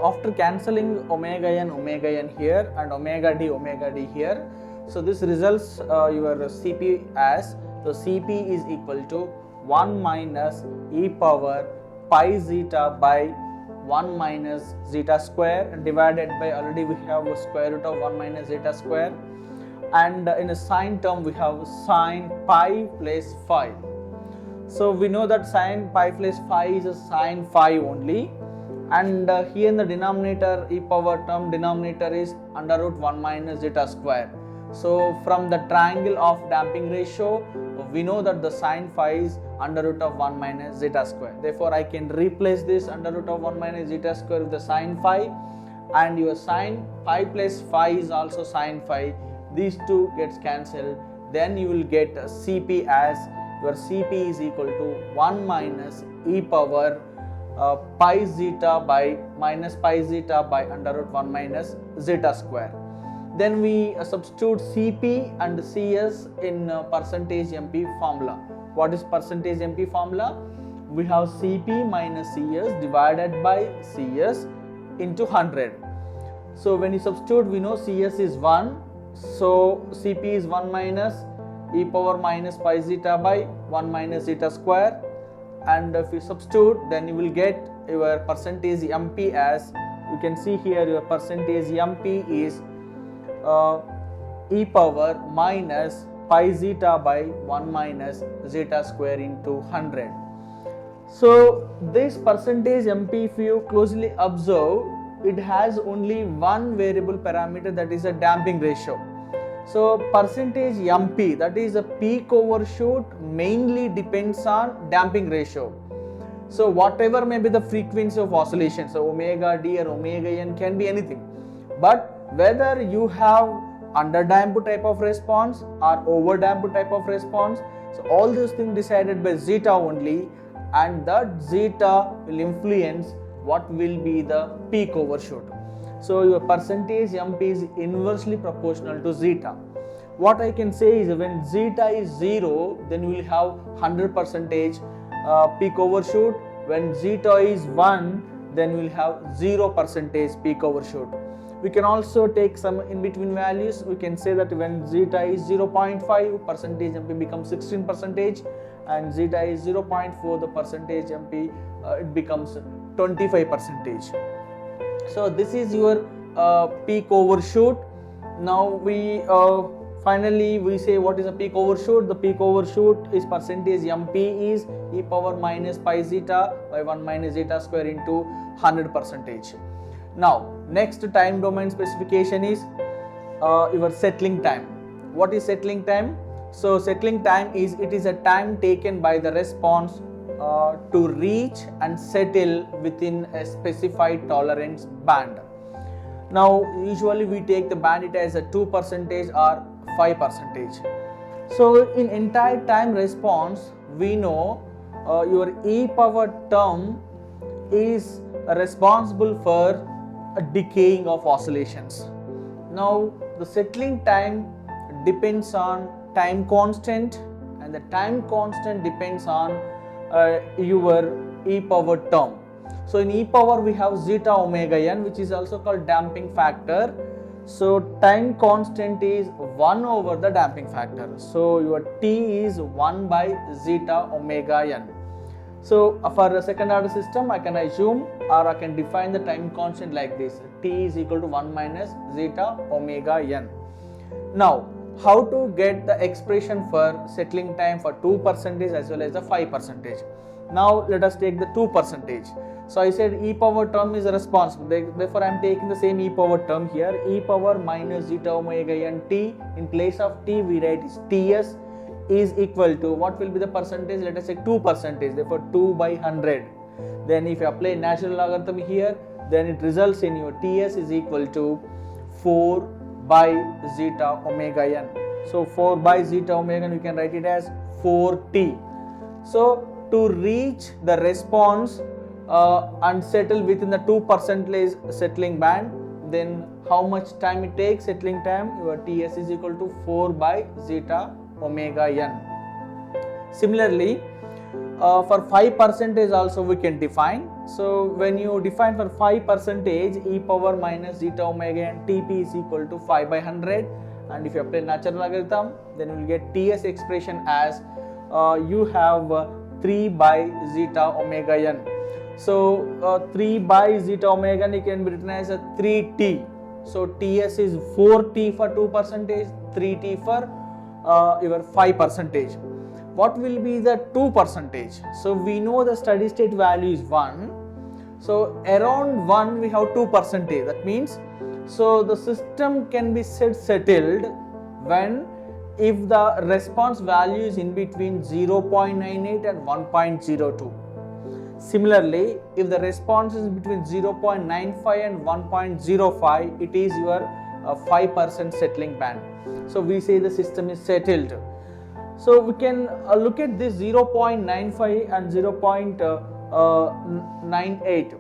after cancelling omega n here and omega d here, so this results your Cp as, so Cp is equal to 1 minus e power pi zeta by 1 minus zeta square divided by, already we have a square root of 1 minus zeta square, and in a sine term we have sine pi plus phi. So we know that sine pi plus phi is a sine phi only, and here in the denominator e power term, denominator is under root 1 minus zeta square. So from the triangle of damping ratio, we know that the sine phi is under root of 1 minus zeta square. Therefore I can replace this under root of 1 minus zeta square with the sine phi, and your sine pi plus phi is also sine phi. These two gets cancelled, then you will get Cp as, your Cp is equal to 1 minus e power pi zeta by minus pi zeta by under root 1 minus zeta square. Then we substitute Cp and Cs in percentage MP formula. What is percentage MP formula? We have Cp minus Cs divided by Cs into 100. So when you substitute, we know Cs is 1, so Cp is 1 minus e power minus pi zeta by 1 minus zeta square, and if you substitute, then you will get your percentage MP as, you can see here your percentage MP is e power minus pi zeta by 1 minus zeta square into 100. So this percentage MP, if you closely observe, it has only one variable parameter, that is a damping ratio. So percentage MP, that is a peak overshoot, mainly depends on damping ratio. So whatever may be the frequency of oscillation, so omega d or omega n can be anything, but whether you have underdamped type of response or overdamped type of response, so all these things decided by zeta only, and that zeta will influence what will be the peak overshoot. So your percentage MP is inversely proportional to zeta. What I can say is, when zeta is 0, then you will have 100% peak overshoot. When zeta is 1, then you will have 0% peak overshoot. We can also take some in between values. We can say that when zeta is 0.5, percentage MP becomes 16%, and zeta is 0.4, the percentage MP it becomes 25%. So this is your peak overshoot. Now we finally we say what is a peak overshoot. The peak overshoot is percentage MP is e power minus pi zeta by 1 minus zeta square into 100%. Now next time domain specification is your settling time. What is settling time? So settling time is, it is a time taken by the response to reach and settle within a specified tolerance band. Now usually we take the band as a 2% or 5%. So in entire time response, we know your e power term is responsible for a decaying of oscillations. Now the settling time depends on time constant, and the time constant depends on your e power term. So in e power we have zeta omega n, which is also called damping factor. So time constant is 1 over the damping factor. So your T is 1 by zeta omega n. So for a second order system, I can assume or I can define the time constant like this: T is equal to 1 minus zeta omega n. Now how to get the expression for settling time for 2% as well as the 5%. Now let us take the 2%. So I said e power term is responsible, therefore I am taking the same e power term here, e power minus zeta omega n t. In place of t we write is Ts is equal to, what will be the percentage? Let us say 2%, therefore 2 by 100. Then if you apply natural logarithm here, then it results in your Ts is equal to 4 by zeta omega n. So 4 by zeta omega n, we can write it as 4t. So to reach the response and settle within the 2% settling band, then how much time it takes settling time? Your Ts is equal to 4 by zeta omega n. Similarly, For 5% also we can define. So when you define for 5%, e power minus zeta omega and Tp is equal to 5 by 100, and if you apply natural logarithm, then you will get Ts expression as you have 3 by zeta omega n. So 3 by zeta omega n can be written as a 3t. So Ts is 4t for 2%, 3t for your 5%. What will be the 2%? So we know the steady state value is 1. So around 1 we have 2%. That means, so the system can be settled when if the response value is in between 0.98 and 1.02. Similarly, if the response is between 0.95 and 1.05, it is your 5% settling band. So we say the system is settled. So we can look at this 0.95 and 0.98.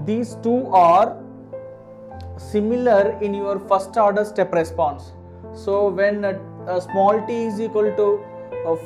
These two are similar in your first order step response. So when small t is equal to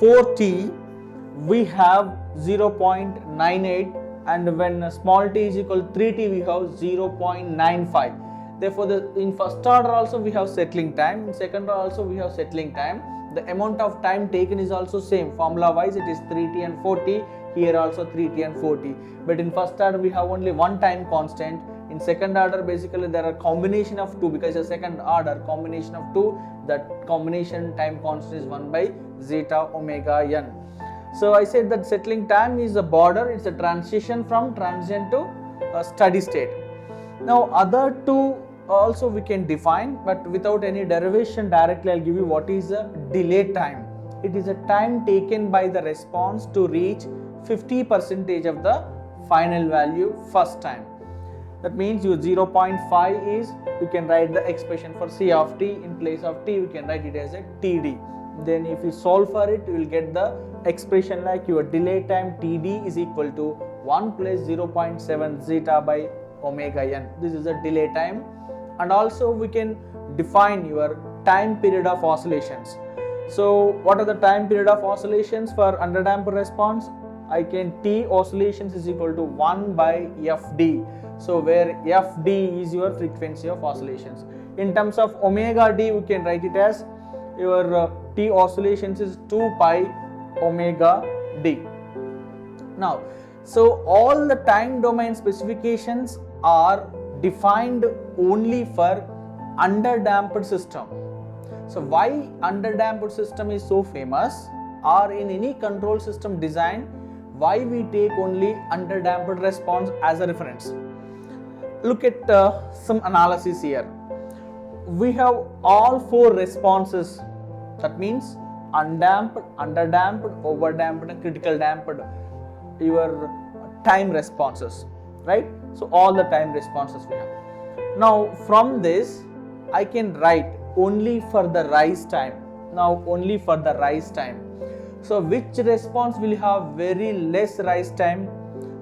4t, we have 0.98, and when small t is equal to 3t, we have 0.95. Therefore, in first order also we have settling time, in second order also we have settling time. The amount of time taken is also same. Formula wise it is 3t and 4t, here also 3t and 4t. But in first order we have only one time constant. In second order basically there are combination of two, because the second order combination of two, that combination time constant is 1 by zeta omega n. So I said that settling time is a border, it's a transition from transient to steady state. Now other two also we can define, but without any derivation, directly I'll give you what is a delay time. It is a time taken by the response to reach 50% of the final value first time. That means your 0.5 is, you can write the expression for C of t, in place of t we can write it as a Td. Then if you solve for it, you will get the expression like your delay time Td is equal to 1 plus 0.7 zeta by omega n. This is a delay time. And also we can define your time period of oscillations. So what are the time period of oscillations for underdamped response? I can T oscillations is equal to 1 by Fd. So where Fd is your frequency of oscillations. In terms of omega d, we can write it as your T oscillations is 2 pi omega d. Now, so all the time domain specifications are defined only for underdamped system. So why underdamped system is so famous, or in any control system design, why we take only underdamped response as a reference? Look at some analysis here. We have all four responses, that means undamped, underdamped, overdamped and critical damped, your time responses, right? So all the time responses we have. Now from this I can write only for the rise time. Now only for the rise time. So which response will have very less rise time?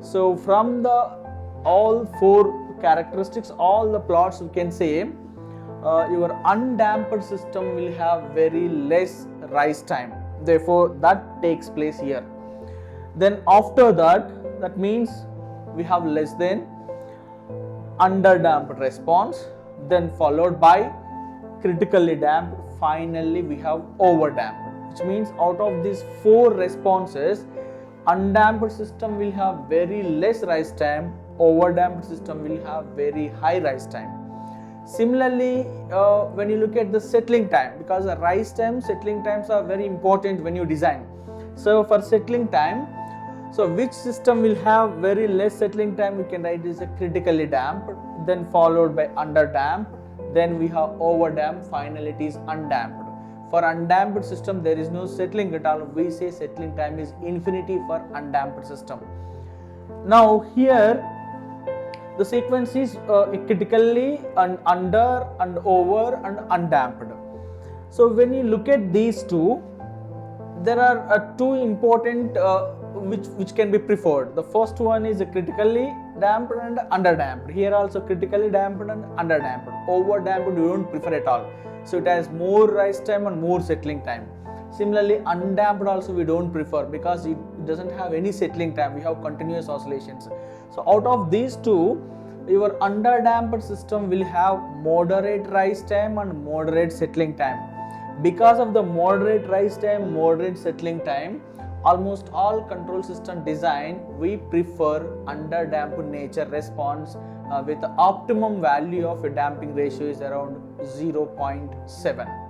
So from the all four characteristics, all the plots we can say your undamped system will have very less rise time. Therefore that takes place here. Then after that, that means we have less than underdamped response, then followed by critically damped, finally we have overdamped, which means out of these four responses, undamped system will have very less rise time, overdamped system will have very high rise time. Similarly, when you look at the settling time, because the rise time, settling times are very important when you design. So for settling time, so which system will have very less settling time, we can write this as critically damped, then followed by underdamped, then we have overdamped, finally it is undamped. For undamped system there is no settling at all, we say settling time is infinity for undamped system. Now here the sequence is critically and under and over and undamped. So when you look at these two, there are two important which can be preferred. The first one is critically damped and underdamped. Here also critically damped and underdamped. Overdamped we don't prefer at all. So it has more rise time and more settling time. Similarly, undamped also we don't prefer because doesn't have any settling time, we have continuous oscillations. So out of these two, your underdamped system will have moderate rise time and moderate settling time. Because of the moderate rise time, moderate settling time, almost all control system design, we prefer underdamped nature response with the optimum value of a damping ratio is around 0.7.